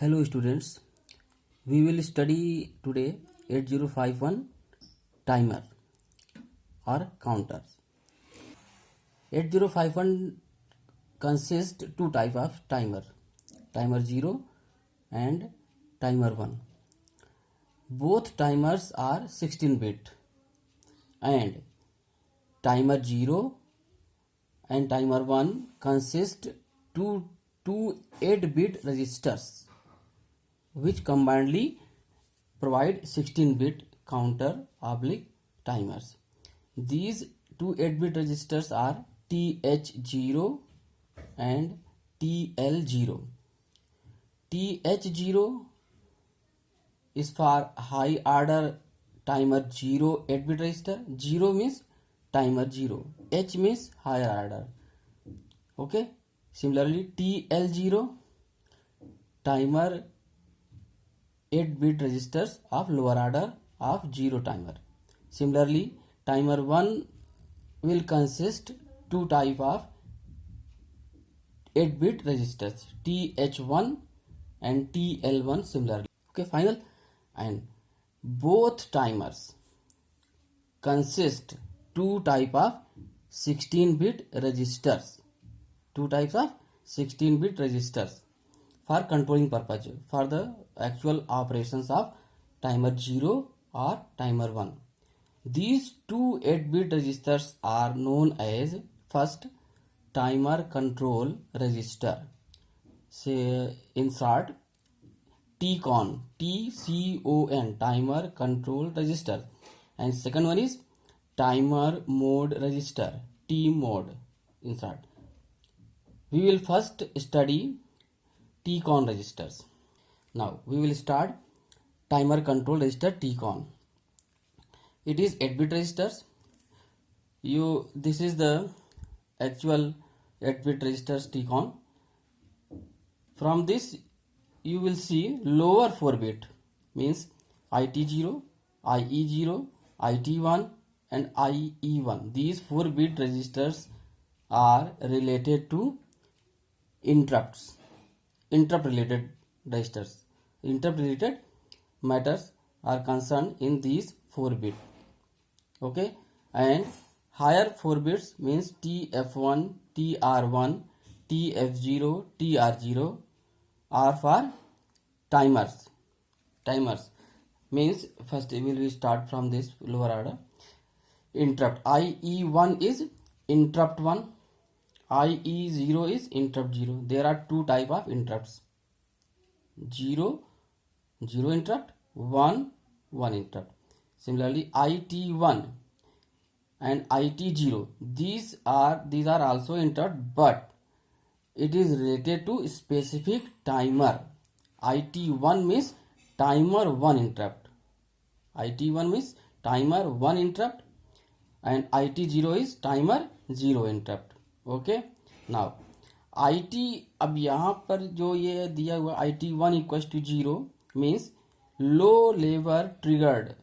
Hello students, we will study today 8051 timer or counter. 8051 consists two type of timer, timer 0 and timer 1. Both timers are 16 bit and timer 0 and timer 1 consist two 8-bit registers which combinedly provide 16-bit counter oblique timers. These two 8-bit registers are TH0 and TL0. TH0 is for high order timer 0 8-bit register. 0 means timer 0. H means higher order. Okay. Similarly, TL0 timer 8-bit registers of lower order of 0 timer. Similarly, timer 1 will consist two type of 8-bit registers, TH1 and TL1 similarly. Okay, final. And both timers consist two type of 16-bit registers. Two types of 16-bit registers for controlling purpose, for the actual operations of timer 0 or timer 1. These two 8-bit registers are known as first timer control register. Say in short, TCON, TCON, timer control register, and second one is timer mode register, T mode in short. We will first study TCON registers. Now we will start timer control register TCON. It is 8-bit registers. This is the actual 8-bit registers TCON. From this you will see lower 4-bit means IT0, IE0, IT1 and IE1. These 4-bit registers are related to interrupt related registers. Interrupt related matters are concerned in these 4-bit. Okay, and higher 4 bits means TF1, TR1, TF0, TR0 are for timers. Timers means first we will start from this lower order. Interrupt IE1 is interrupt 1, IE0 is interrupt 0. There are two type of interrupts, 0 interrupt, 1 interrupt. Similarly, IT1 and IT0, these are also interrupt, but it is related to specific timer. IT1 means timer 1 interrupt. IT1 means timer 1 interrupt and IT0 is timer 0 interrupt. Okay. Now IT, अब यहाँ पर जो ये दिया हुआ IT1 equals to 0 means low level triggered.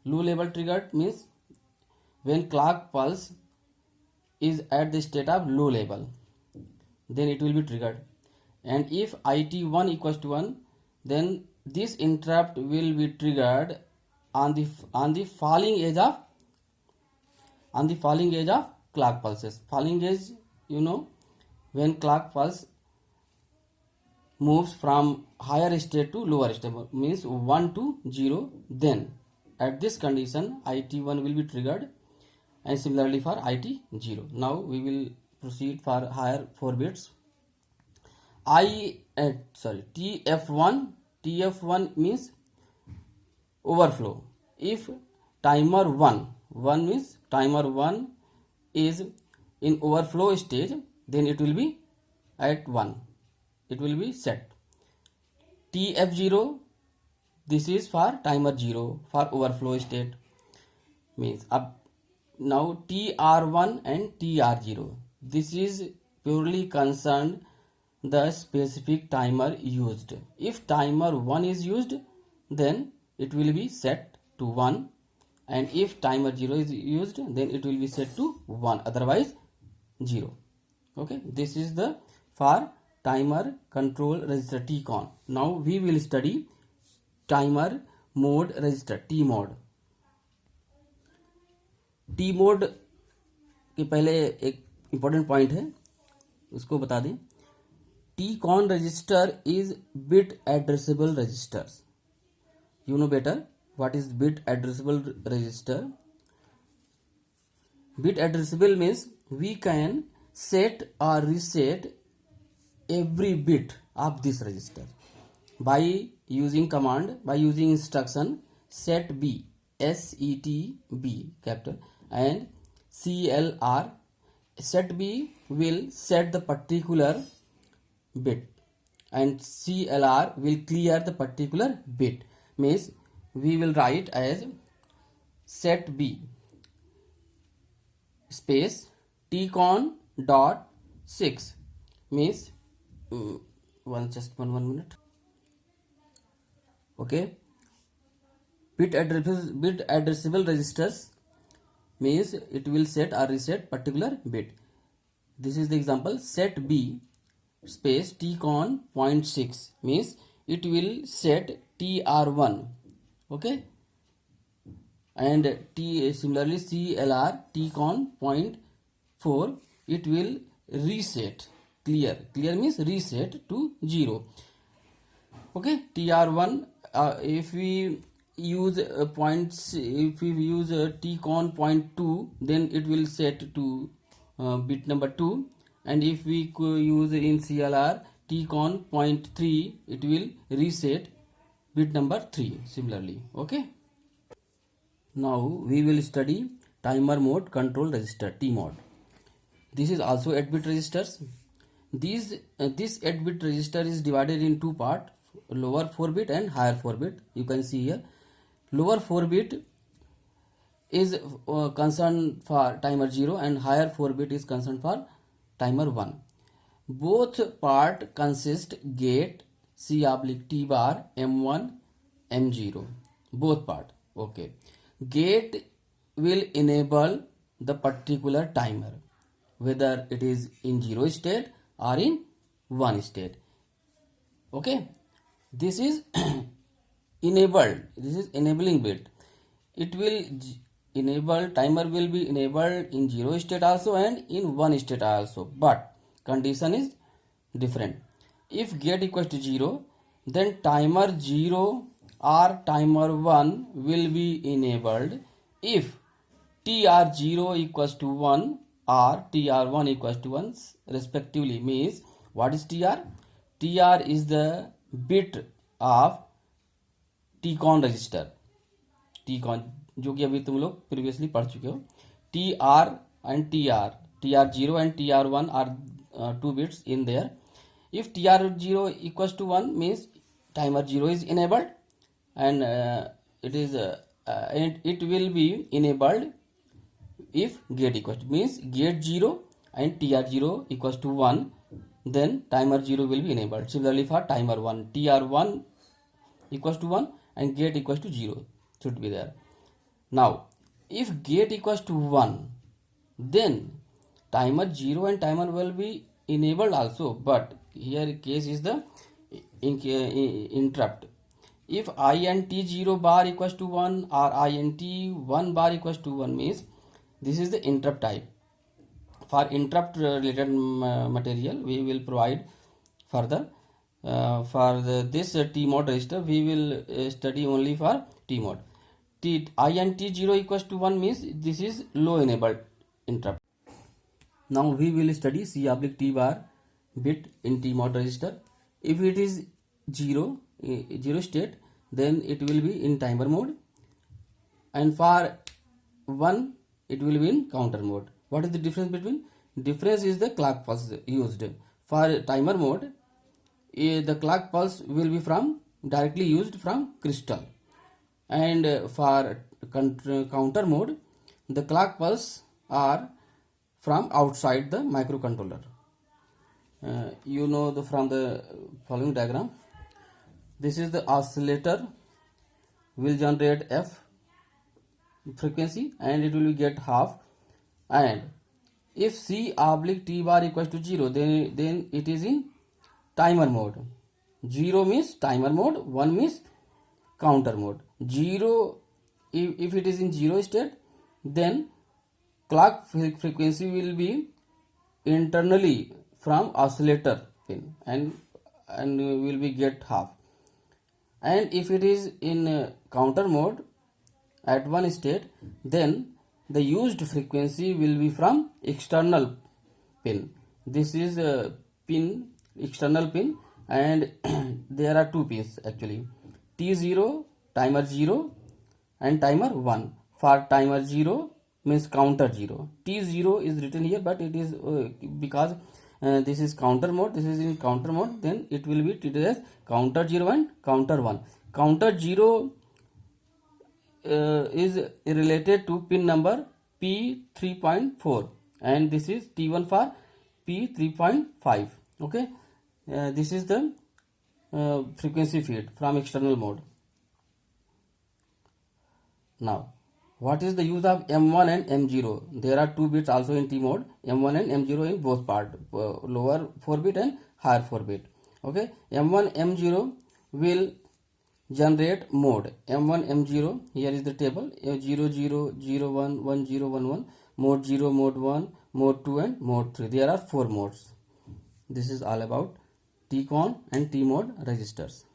Low level triggered means when clock pulse is at the state of low level, then it will be triggered. And if IT1 equals to 1, then this interrupt will be triggered on the falling edge of clock pulses. Falling edge, you know, when clock pulse moves from higher state to lower state means 1 to 0, then at this condition IT1 will be triggered, and similarly for IT0. Now we will proceed for higher 4 bits. TF1 means overflow. If timer 1 means timer 1 is in overflow stage, then it will be at 1. It will be set. TF0, this is for timer 0 for overflow state means up. Now TR1 and TR0, this is purely concerned the specific timer used. If timer 1 is used, then it will be set to 1, and if timer 0 is used, then it will be set to 1, otherwise 0. Okay, this is the for timer control register TCON. Now we will study timer mode register T mode. T mode के पहले एक important point है, उसको बता दें. TCON register is bit addressable registers. You know better what is bit addressable register. Bit addressable means we can set or reset every bit of this register by using command, by using instruction set B, SETB capital, and CLR. Set B will set the particular bit and CLR will clear the particular bit. Means we will write as set B space TCON dot 6 means one minute. Okay, bit addressable registers means it will set or reset particular bit. This is the example. Set B space TCON 0.6 means it will set TR1. Okay, and similarly CLR TCON 0.4 it will reset clear means reset to 0. Okay, TR1 if we use if we use TCON 0.2 then it will set to bit number 2, and if we use in CLR TCON 0.3 it will reset bit number 3 similarly. Okay, now we will study timer mode control register T mode. This is also 8-bit registers. This 8-bit register is divided in two parts, lower 4-bit and higher 4-bit. You can see here lower 4-bit is concerned for timer 0 and higher 4-bit is concerned for timer 1. Both part consist gate C/T bar M1 M0 both part. Okay, gate will enable the particular timer whether it is in 0 state or in 1 state. Okay, this is enabled, this is enabling bit. It will enable, timer will be enabled in 0 state also and in 1 state also, but condition is different. If gate equals to 0 then timer 0 or timer 1 will be enabled if TR0 equals to 1 or TR1 equals to 1 respectively. Means what is TR? TR is the bit of TCON register. TCON जो कि अभी तुम लोग previously पढ़ चुके हो. TR and TR0 and TR1 are 2 bits in there. If TR0 equals to 1 means timer 0 is enabled, and it will be enabled if gate equals to, means gate 0 and TR0 equals to 1, then timer 0 will be enabled. Similarly for timer 1, TR1 equals to 1 and gate equals to 0 should be there. Now if gate equals to 1 then timer 0 and timer will be enabled also, but here case is the interrupt. If INT 0 bar equals to 1 or INT 1 bar equals to 1 means this is the interrupt type. For interrupt related material we will provide further. For this T mode register we will study only for T mode. INT 0 equals to 1 means this is low enabled interrupt. Now we will study C/T bar bit in T mode register. If it is 0 state then it will be in timer mode, and for 1 it will be in counter mode. What is the difference between? Difference is the clock pulse used. For timer mode the clock pulse will be from directly used from crystal, and for counter mode the clock pulse are from outside the microcontroller. You know from the following diagram, this is the oscillator will generate F frequency and it will get half, and if C/T bar equals to 0 then it is in timer mode. 0 means timer mode, 1 means counter mode. 0, if it is in 0 state, then clock frequency will be internally from oscillator pin and will be get half. And if it is in counter mode at one state, then the used frequency will be from external pin. This is a pin, external pin, and there are two pins actually, T0, timer 0, and timer 1. For timer 0 means counter 0. T0 is written here, but it is because this is counter mode, this is in counter mode, then it will be treated as counter 0 and counter 1. Counter 0 is related to pin number P3.4, and this is T1 for P3.5. okay, this is the frequency feed from external mode. Now, what is the use of M1 and M0? There are 2 bits also in T mode, M1 and M0 in both part, lower 4 bit and higher 4 bit. Okay, M1, M0 will generate mode. M1, M0, here is the table, 0, 0, 0, 1, 1, 0, 1, 1, mode 0, mode 1, mode 2 and mode 3. There are 4 modes. This is all about Tcon and T mode registers.